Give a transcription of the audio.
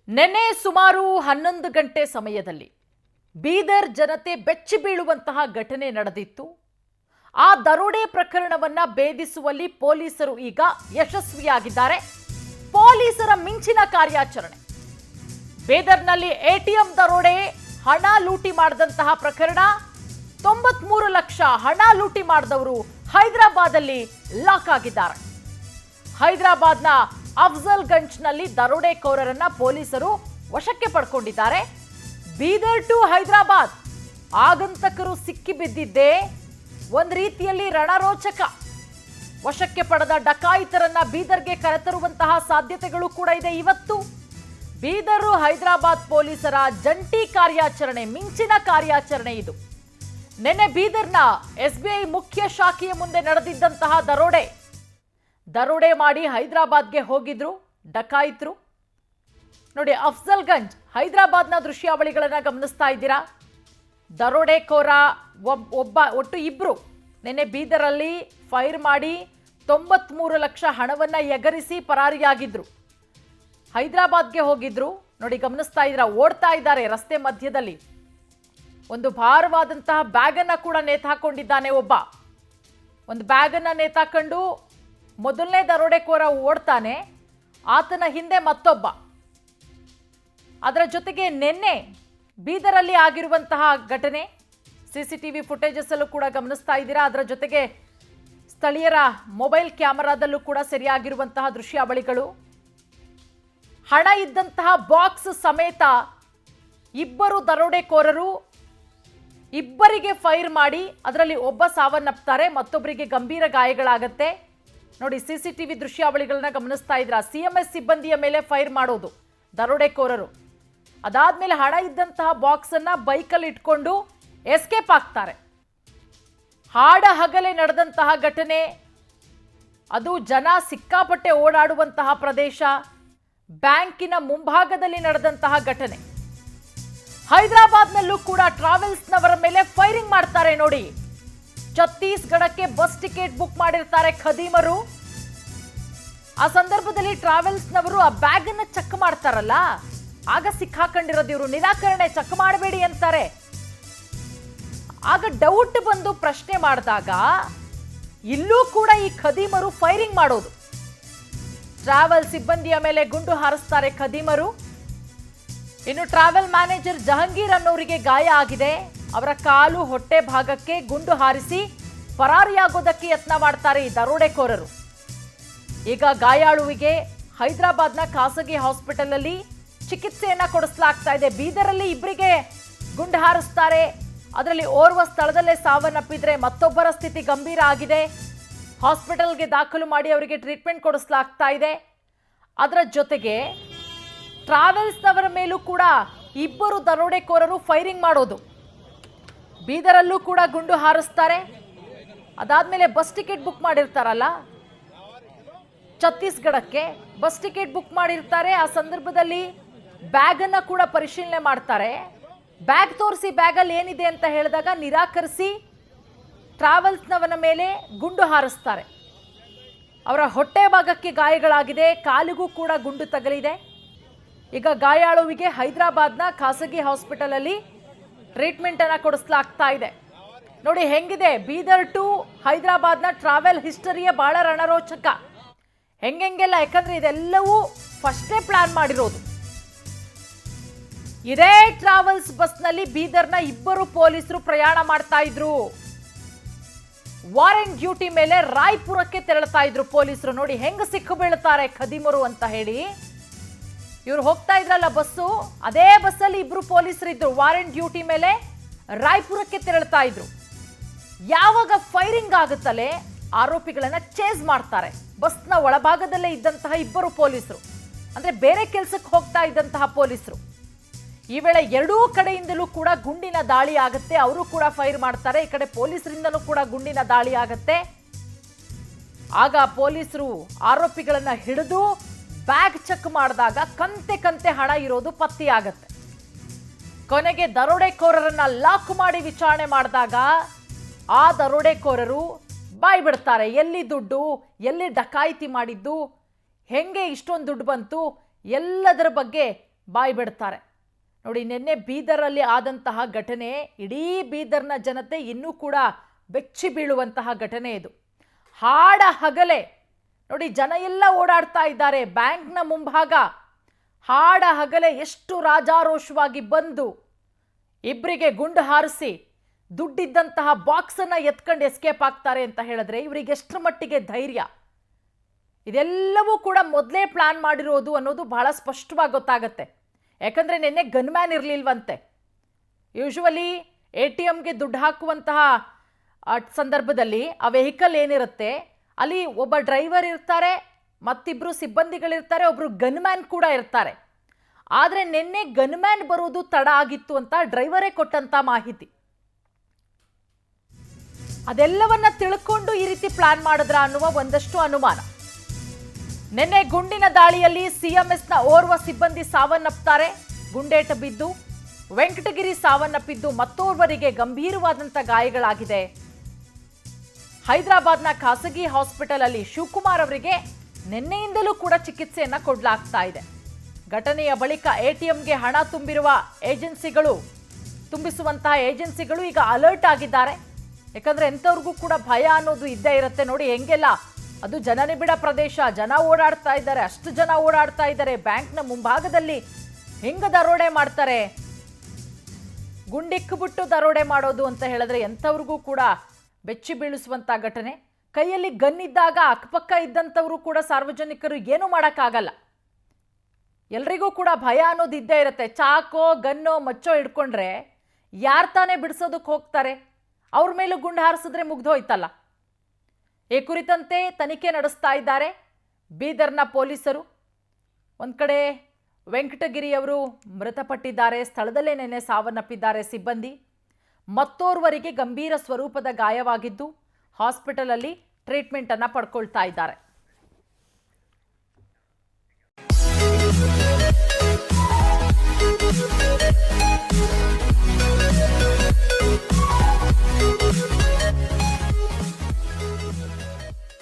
ನೆನ್ನೆ ಸುಮಾರು 11 ಗಂಟೆ ಸಮಯದಲ್ಲಿ ಬೀದರ್ ಜನತೆ ಬೆಚ್ಚಿ ಬೀಳುವಂತಹ ಘಟನೆ ನಡೆದಿತ್ತು. ಆ ದರೋಡೆ ಪ್ರಕರಣವನ್ನ ಭೇದಿಸುವಲ್ಲಿ ಪೊಲೀಸರು ಈಗ ಯಶಸ್ವಿಯಾಗಿದ್ದಾರೆ. ಪೊಲೀಸರ ಮಿಂಚಿನ ಕಾರ್ಯಾಚರಣೆ. ಬೀದರ್ನಲ್ಲಿ ಎಟಿಎಂ ದರೋಡೆ ಹಣ ಲೂಟಿ ಮಾಡಿದಂತಹ ಪ್ರಕರಣ, 93 ಲಕ್ಷ ಹಣ ಲೂಟಿ ಮಾಡಿದವರು ಹೈದರಾಬಾದಲ್ಲಿ ಲಾಕ್ ಆಗಿದ್ದಾರೆ. ಹೈದರಾಬಾದ್ನ ಅಫ್ಜಲ್ಗಂಜ್ನಲ್ಲಿ ದರೋಡೆಕೋರರನ್ನ ಪೊಲೀಸರು ವಶಕ್ಕೆ ಪಡ್ಕೊಂಡಿದ್ದಾರೆ. ಬೀದರ್ ಟು ಹೈದರಾಬಾದ್ ಆಗಂತಕರು ಸಿಕ್ಕಿಬಿದ್ದಿದ್ದೇ ಒಂದು ರೀತಿಯಲ್ಲಿ ರಣರೋಚಕ. ವಶಕ್ಕೆ ಪಡೆದ ಡಕಾಯಿತರನ್ನ ಬೀದರ್ಗೆ ಕರೆತರುವಂತಹ ಸಾಧ್ಯತೆಗಳು ಕೂಡ ಇದೆ. ಇವತ್ತು ಬೀದರ್ ಹೈದರಾಬಾದ್ ಪೊಲೀಸರ ಜಂಟಿ ಕಾರ್ಯಾಚರಣೆ, ಮಿಂಚಿನ ಕಾರ್ಯಾಚರಣೆ ಇದು. ನಿನ್ನೆ ಬೀದರ್ನ ಎಸ್ಬಿಐ ಮುಖ್ಯ ಶಾಖೆಯ ಮುಂದೆ ನಡೆದಿದ್ದಂತಹ ದರೋಡೆ ಮಾಡಿ ಹೈದರಾಬಾದ್ಗೆ ಹೋಗಿದ್ರು ಡಕಾಯಿತರು. ನೋಡಿ, ಅಫ್ಜಲ್ಗಂಜ್ ಹೈದರಾಬಾದ್ನ ದೃಶ್ಯಾವಳಿಗಳನ್ನ ಗಮನಿಸ್ತಾ ಇದ್ದೀರಾ. ದರೋಡೆಕೋರ ಒಟ್ಟು ಇಬ್ರು ನಿನ್ನೆ ಬೀದರಲ್ಲಿ ಫೈರ್ ಮಾಡಿ 93 ಲಕ್ಷ ಹಣವನ್ನ ಎಗರಿಸಿ ಪರಾರಿಯಾಗಿದ್ರು. ಹೈದರಾಬಾದ್ಗೆ ಹೋಗಿದ್ರು. ನೋಡಿ, ಗಮನಿಸ್ತಾ ಇದ್ದೀರಾ, ಓಡ್ತಾ ಇದ್ದಾರೆ ರಸ್ತೆ ಮಧ್ಯದಲ್ಲಿ. ಒಂದು ಭಾರವಾದಂತಹ ಬ್ಯಾಗ್ ಅನ್ನ ಕೂಡ ನೇತಾಕೊಂಡಿದ್ದಾನೆ ಒಬ್ಬ. ಒಂದು ಬ್ಯಾಗ್ ಅನ್ನ ನೇತಾಕೊಂಡು ಮೊದಲನೇ ದರೋಡೆಕೋರ ಓಡ್ತಾನೆ, ಆತನ ಹಿಂದೆ ಮತ್ತೊಬ್ಬ. ಅದರ ಜೊತೆಗೆ ನಿನ್ನೆ ಬೀದರಲ್ಲಿ ಆಗಿರುವಂತಹ ಘಟನೆ ಸಿಸಿಟಿವಿ ಫುಟೇಜಸ್ ಅಲ್ಲೂ ಕೂಡ ಗಮನಿಸ್ತಾ ಇದ್ದೀರಾ. ಅದರ ಜೊತೆಗೆ ಸ್ಥಳೀಯರ ಮೊಬೈಲ್ ಕ್ಯಾಮೆರಾದಲ್ಲೂ ಕೂಡ ಸರಿಯಾಗಿರುವಂತಹ ದೃಶ್ಯಾವಳಿಗಳು. ಹಣ ಇದ್ದಂತಹ ಬಾಕ್ಸ್ ಸಮೇತ ಇಬ್ಬರು ದರೋಡೆಕೋರರು ಇಬ್ಬರಿಗೆ ಫೈರ್ ಮಾಡಿ ಅದರಲ್ಲಿ ಒಬ್ಬ ಸಾವನ್ನಪ್ತಾರೆ, ಮತ್ತೊಬ್ಬರಿಗೆ ಗಂಭೀರ ಗಾಯಗಳಾಗತ್ತೆ. ನೋಡಿ, ಸಿಸಿಟಿವಿ ದೃಶ್ಯಾವಳಿಗಳನ್ನ ಗಮನಿಸ್ತಾ ಇದ್ರ. ಸಿಎಂಎಸ್ ಸಿಬ್ಬಂದಿಯ ಮೇಲೆ ಫೈರ್ ಮಾಡೋದು ದರೋಡೆಕೋರರು. ಅದಾದ್ಮೇಲೆ ಹಣ ಇದ್ದಂತಹ ಬಾಕ್ಸ್ ಅನ್ನ ಬೈಕಲ್ಲಿ ಇಟ್ಕೊಂಡು ಎಸ್ಕೇಪ್ ಆಗ್ತಾರೆ. ಹಾಡ ಹಗಲೇ ನಡೆದಂತಹ ಘಟನೆ, ಅದು ಜನ ಸಿಕ್ಕಾಪಟ್ಟೆ ಓಡಾಡುವಂತಹ ಪ್ರದೇಶ, ಬ್ಯಾಂಕಿನ ಮುಂಭಾಗದಲ್ಲಿ ನಡೆದಂತಹ ಘಟನೆ. ಹೈದರಾಬಾದ್ನಲ್ಲೂ ಕೂಡ ಟ್ರಾವೆಲ್ಸ್ನವರ ಮೇಲೆ ಫೈರಿಂಗ್ ಮಾಡ್ತಾರೆ. ನೋಡಿ, ಛತ್ತೀಸ್ಗಢಕ್ಕೆ ಬಸ್ ಟಿಕೆಟ್ ಬುಕ್ ಮಾಡಿರ್ತಾರೆ ಖದೀಮರು. ಆ ಸಂದರ್ಭದಲ್ಲಿ ಟ್ರಾವೆಲ್ಸ್ನವರು ಆ ಬ್ಯಾಗ್ ಅನ್ನ ಚೆಕ್ ಮಾಡ್ತಾರಲ್ಲ, ಆಗ ಸಿಕ್ಕಾಕೊಂಡಿರೋದು ಇವರು. ನಿರಾಕರಣೆ, ಚೆಕ್ ಮಾಡಬೇಡಿ ಅಂತಾರೆ. ಆಗ ಡೌಟ್ ಬಂದು ಪ್ರಶ್ನೆ ಮಾಡಿದಾಗ ಇಲ್ಲೂ ಕೂಡ ಈ ಖದೀಮರು ಫೈರಿಂಗ್ ಮಾಡೋದು. ಟ್ರಾವೆಲ್ ಸಿಬ್ಬಂದಿಯ ಮೇಲೆ ಗುಂಡು ಹಾರಿಸ್ತಾರೆ ಖದೀಮರು. ಇನ್ನು ಟ್ರಾವೆಲ್ ಮ್ಯಾನೇಜರ್ ಜಹಂಗೀರ್ ಅನ್ನೋರಿಗೆ ಗಾಯ ಆಗಿದೆ. ಅವರ ಕಾಲು, ಹೊಟ್ಟೆ ಭಾಗಕ್ಕೆ ಗುಂಡು ಹಾರಿಸಿ ಪರಾರಿಯಾಗೋದಕ್ಕೆ ಯತ್ನ ಮಾಡ್ತಾರೆ ಈ ದರೋಡೆಕೋರರು. ಈಗ ಗಾಯಾಳುವಿಗೆ ಹೈದರಾಬಾದ್ನ ಖಾಸಗಿ ಹಾಸ್ಪಿಟಲ್ ಅಲ್ಲಿ ಚಿಕಿತ್ಸೆಯನ್ನ ಕೊಡಿಸಲಾಗ್ತಾ ಇದೆ. ಬೀದರಲ್ಲಿ ಇಬ್ಬರಿಗೆ ಗುಂಡು ಹಾರಿಸ್ತಾರೆ. ಅದರಲ್ಲಿ ಓರ್ವ ಸ್ಥಳದಲ್ಲೇ ಸಾವನ್ನಪ್ಪಿದ್ರೆ ಮತ್ತೊಬ್ಬರ ಸ್ಥಿತಿ ಗಂಭೀರ ಆಗಿದೆ. ಹಾಸ್ಪಿಟಲ್ಗೆ ದಾಖಲು ಮಾಡಿ ಅವರಿಗೆ ಟ್ರೀಟ್ಮೆಂಟ್ ಕೊಡಿಸಲಾಗ್ತಾ ಇದೆ. ಅದರ ಜೊತೆಗೆ ಟ್ರಾವೆಲ್ಸ್ನವರ ಮೇಲೂ ಕೂಡ ಇಬ್ಬರು ದರೋಡೆಕೋರರು ಫೈರಿಂಗ್ ಮಾಡೋದು. ಬೀದರಲ್ಲೂ ಕೂಡ ಗುಂಡು ಹಾರಿಸ್ತಾರೆ. ಅದಾದ್ಮೇಲೆ ಬಸ್ ಟಿಕೆಟ್ ಬುಕ್ ಮಾಡಿರ್ತಾರಲ್ಲ, ಛತ್ತೀಸ್ಗಢಕ್ಕೆ ಬಸ್ ಟಿಕೆಟ್ ಬುಕ್ ಮಾಡಿರ್ತಾರೆ. ಆ ಸಂದರ್ಭದಲ್ಲಿ ಬ್ಯಾಗ್ ಅನ್ನ ಕೂಡ ಪರಿಶೀಲನೆ ಮಾಡ್ತಾರೆ. ಬ್ಯಾಗ್ ತೋರಿಸಿ, ಬ್ಯಾಗಲ್ಲಿ ಏನಿದೆ ಅಂತ ಹೇಳಿದಾಗ ನಿರಾಕರಿಸಿ ಟ್ರಾವೆಲ್ಸ್ನವನ ಮೇಲೆ ಗುಂಡು ಹಾರಿಸ್ತಾರೆ. ಅವರ ಹೊಟ್ಟೆ ಭಾಗಕ್ಕೆ ಗಾಯಗಳಾಗಿದೆ, ಕಾಲಿಗೂ ಕೂಡ ಗುಂಡು ತಗಲಿದೆ. ಈಗ ಗಾಯಾಳುವಿಗೆ ಹೈದರಾಬಾದ್ನ ಖಾಸಗಿ ಹಾಸ್ಪಿಟಲ್ ಅಲ್ಲಿ ಟ್ರೀಟ್ಮೆಂಟ್ ಅನ್ನ ಕೊಡಿಸಲಾಗ್ತಾ ಇದೆ. ನೋಡಿ ಹೆಂಗಿದೆ ಬೀದರ್ ಟು ಹೈದರಾಬಾದ್ನ ಟ್ರಾವೆಲ್ ಹಿಸ್ಟರಿಯೇ ಬಹಳ ರಣರೋಚಕ. ಹೆಂಗೆಲ್ಲ, ಯಾಕಂದ್ರೆ ಇದೆಲ್ಲವೂ ಫಸ್ಟೇ ಪ್ಲಾನ್ ಮಾಡಿರೋದು. ಇದೇ ಟ್ರಾವೆಲ್ಸ್ ಬಸ್ನಲ್ಲಿ ಬೀದರ್ನ ಇಬ್ಬರು ಪೊಲೀಸರು ಪ್ರಯಾಣ ಮಾಡ್ತಾ ಇದ್ರು. ವಾರೆಂಟ್ ಡ್ಯೂಟಿ ಮೇಲೆ ರಾಯ್ಪುರಕ್ಕೆ ತೆರಳುತ್ತಾ ಇದ್ರು ಪೊಲೀಸರು. ನೋಡಿ ಹೆಂಗ ಸಿಕ್ಕು ಬೀಳ್ತಾರೆ ಖದೀಮರು ಅಂತ ಹೇಳಿ. ಇವ್ರು ಹೋಗ್ತಾ ಇದ್ರಲ್ಲ ಬಸ್ಸು, ಅದೇ ಬಸ್ಸಲ್ಲಿ ಇಬ್ರು ಪೊಲೀಸರು ಇದ್ರು. ವಾರೆಂಟ್ ಡ್ಯೂಟಿ ಮೇಲೆ ರಾಯ್ಪುರಕ್ಕೆ ತೆರಳುತ್ತಾ ಇದ್ರು. ಯಾವಾಗ ಫೈರಿಂಗ್ ಆಗುತ್ತಲೇ ಆರೋಪಿಗಳನ್ನ ಚೇಸ್ ಮಾಡ್ತಾರೆ. ಬಸ್ನ ಒಳಭಾಗದಲ್ಲೇ ಇದ್ದಂತಹ ಇಬ್ಬರು ಪೊಲೀಸರು, ಅಂದ್ರೆ ಬೇರೆ ಕೆಲಸಕ್ಕೆ ಹೋಗ್ತಾ ಇದ್ದಂತಹ ಪೊಲೀಸರು. ಈ ವೇಳೆ ಎರಡೂ ಕಡೆಯಿಂದಲೂ ಕೂಡ ಗುಂಡಿನ ದಾಳಿ ಆಗುತ್ತೆ. ಅವರು ಕೂಡ ಫೈರ್ ಮಾಡ್ತಾರೆ. ಈ ಕಡೆ ಪೊಲೀಸರಿಂದಲೂ ಕೂಡ ಗುಂಡಿನ ದಾಳಿ ಆಗುತ್ತೆ. ಆಗ ಪೊಲೀಸರು ಆರೋಪಿಗಳನ್ನ ಹಿಡಿದು ಬ್ಯಾಗ್ ಚೆಕ್ ಮಾಡಿದಾಗ ಕಂತೆ ಹಣ ಇರೋದು ಪತ್ತೆಯಾಗತ್ತೆ. ಕೊನೆಗೆ ದರೋಡೆಕೋರರನ್ನ ಲಾಕ್ ಮಾಡಿ ವಿಚಾರಣೆ ಮಾಡಿದಾಗ ಆ ದರೋಡೆಕೋರರು ಬಾಯ್ ಬಿಡ್ತಾರೆ. ಎಲ್ಲಿ ದುಡ್ಡು, ಎಲ್ಲಿ ಡಕಾಯಿತಿ ಮಾಡಿದ್ದು, ಹೆಂಗೆ ಇಷ್ಟೊಂದು ದುಡ್ಡು ಬಂತು, ಎಲ್ಲದರ ಬಗ್ಗೆ ಬಾಯಿ ಬಿಡ್ತಾರೆ. ನೋಡಿ, ನಿನ್ನೆ ಬೀದರಲ್ಲಿ ಆದಂತಹ ಘಟನೆ ಇಡೀ ಬೀದರ್ನ ಜನತೆ ಇನ್ನೂ ಕೂಡ ಬೆಚ್ಚಿ ಬೀಳುವಂತಹ ಘಟನೆ ಇದು. ಹಾಡ ಹಗಲೇ ನೋಡಿ ಜನ ಎಲ್ಲ ಓಡಾಡ್ತಾ ಇದ್ದಾರೆ. ಬ್ಯಾಂಕ್ನ ಮುಂಭಾಗ ಹಾಡ ಹಗಲೇ ಎಷ್ಟು ರಾಜಾರೋಷವಾಗಿ ಬಂದು ಇಬ್ಬರಿಗೆ ಗುಂಡು ಹಾರಿಸಿ ದುಡ್ಡಿದ್ದಂತಹ ಬಾಕ್ಸನ್ನು ಎತ್ಕೊಂಡು ಎಸ್ಕೇಪ್ ಆಗ್ತಾರೆ ಅಂತ ಹೇಳಿದ್ರೆ ಇವರಿಗೆ ಎಷ್ಟರ ಮಟ್ಟಿಗೆ ಧೈರ್ಯ. ಇದೆಲ್ಲವೂ ಕೂಡ ಮೊದಲೇ ಪ್ಲಾನ್ ಮಾಡಿರೋದು ಅನ್ನೋದು ಬಹಳ ಸ್ಪಷ್ಟವಾಗಿ ಗೊತ್ತಾಗತ್ತೆ. ಯಾಕಂದರೆ ನಿನ್ನೆ ಗನ್ಮ್ಯಾನ್ ಇರಲಿಲ್ವಂತೆ. ಯೂಶುವಲಿ ATMಗೆ ದುಡ್ಡು ಹಾಕುವಂತಹ ಸಂದರ್ಭದಲ್ಲಿ ಆ ವೆಹಿಕಲ್ ಏನಿರುತ್ತೆ ಅಲ್ಲಿ ಒಬ್ಬ ಡ್ರೈವರ್ ಇರ್ತಾರೆ, ಮತ್ತಿಬ್ಬರು ಸಿಬ್ಬಂದಿಗಳಿರ್ತಾರೆ, ಒಬ್ಬರು ಗನ್ಮ್ಯಾನ್ ಕೂಡ ಇರ್ತಾರೆ. ಆದರೆ ನಿನ್ನೆ ಗನ್ಮ್ಯಾನ್ ಬರೋದು ತಡ ಆಗಿತ್ತು ಅಂತ ಡ್ರೈವರೇ ಕೊಟ್ಟಂತ ಮಾಹಿತಿ. ಅದೆಲ್ಲವನ್ನ ತಿಳ್ಕೊಂಡು ಈ ರೀತಿ ಪ್ಲಾನ್ ಮಾಡಿದ್ರ ಅನ್ನುವ ಒಂದಷ್ಟು ಅನುಮಾನ. ನಿನ್ನೆ ಗುಂಡಿನ ದಾಳಿಯಲ್ಲಿ CMSನ ಓರ್ವ ಸಿಬ್ಬಂದಿ ಸಾವನ್ನಪ್ತಾರೆ. ಗುಂಡೇಟ ಬಿದ್ದು ವೆಂಕಟಗಿರಿ ಸಾವನ್ನಪ್ಪಿದ್ದು ಮತ್ತೋರ್ವರಿಗೆ ಗಂಭೀರವಾದಂಥ ಗಾಯಗಳಾಗಿದೆ. ಹೈದರಾಬಾದ್ನ ಖಾಸಗಿ ಹಾಸ್ಪಿಟಲ್ ಅಲ್ಲಿ ಶಿವಕುಮಾರ್ ಅವರಿಗೆ ನಿನ್ನೆಯಿಂದಲೂ ಕೂಡ ಚಿಕಿತ್ಸೆಯನ್ನ ಕೊಡಲಾಗ್ತಾ ಇದೆ. ಘಟನೆಯ ಬಳಿಕ ATMಗೆ ಹಣ ತುಂಬಿಸುವಂತಹ ಏಜೆನ್ಸಿಗಳು ಈಗ ಅಲರ್ಟ್ ಆಗಿದ್ದಾರೆ. ಯಾಕಂದ್ರೆ ಎಂಥವ್ರಿಗೂ ಕೂಡ ಭಯ ಅನ್ನೋದು ಇದ್ದೇ ಇರುತ್ತೆ. ನೋಡಿ ಹೆಂಗೆಲ್ಲ, ಅದು ಜನನಿಬಿಡ ಪ್ರದೇಶ, ಜನ ಓಡಾಡ್ತಾ ಇದ್ದಾರೆ, ಅಷ್ಟು ಜನ ಓಡಾಡ್ತಾ ಇದ್ದಾರೆ. ಬ್ಯಾಂಕ್ನ ಮುಂಭಾಗದಲ್ಲಿ ಹೆಂಗ ದರೋಡೆ ಮಾಡ್ತಾರೆ, ಗುಂಡಿಕ್ಕಿಬಿಟ್ಟು ದರೋಡೆ ಮಾಡೋದು ಅಂತ ಹೇಳಿದ್ರೆ ಎಂಥವ್ರಿಗೂ ಕೂಡ ಬೆಚ್ಚಿ ಬೀಳಿಸುವಂತ ಘಟನೆ. ಕೈಯಲ್ಲಿ ಗನ್ ಇದ್ದಾಗ ಅಕ್ಕಪಕ್ಕ ಇದ್ದಂಥವರು ಕೂಡ ಸಾರ್ವಜನಿಕರು ಏನೂ ಮಾಡೋಕ್ಕಾಗಲ್ಲ. ಎಲ್ರಿಗೂ ಕೂಡ ಭಯ ಅನ್ನೋದು ಇದ್ದೇ ಇರುತ್ತೆ. ಚಾಕೋ ಗನ್ನೋ ಮಚ್ಚೋ ಹಿಡ್ಕೊಂಡ್ರೆ ಯಾರು ತಾನೇ ಬಿಡಿಸೋದಕ್ಕೆ ಹೋಗ್ತಾರೆ? ಅವ್ರ ಮೇಲೂ ಗುಂಡು ಹಾರಿಸಿದ್ರೆ ಮುಗ್ದೋಯ್ತಲ್ಲ. ಈ ಕುರಿತಂತೆ ತನಿಖೆ ನಡೆಸ್ತಾ ಇದ್ದಾರೆ ಬೀದರ್ನ ಪೊಲೀಸರು. ಒಂದು ಕಡೆ ವೆಂಕಟಗಿರಿಯವರು ಮೃತಪಟ್ಟಿದ್ದಾರೆ, ಸ್ಥಳದಲ್ಲೇ ನೆನ್ನೆ ಸಾವನ್ನಪ್ಪಿದ್ದಾರೆ ಸಿಬ್ಬಂದಿ. ಮತ್ತೋರ್ವರಿಗೆ ಗಂಭೀರ ಸ್ವರೂಪದ ಗಾಯವಾಗಿದ್ದು ಹಾಸ್ಪಿಟಲ್ ಅಲ್ಲಿ ಟ್ರೀಟ್ಮೆಂಟ್ ಅನ್ನ ಪಡ್ಕೊಳ್ತಾ ಇದ್ದಾರೆ.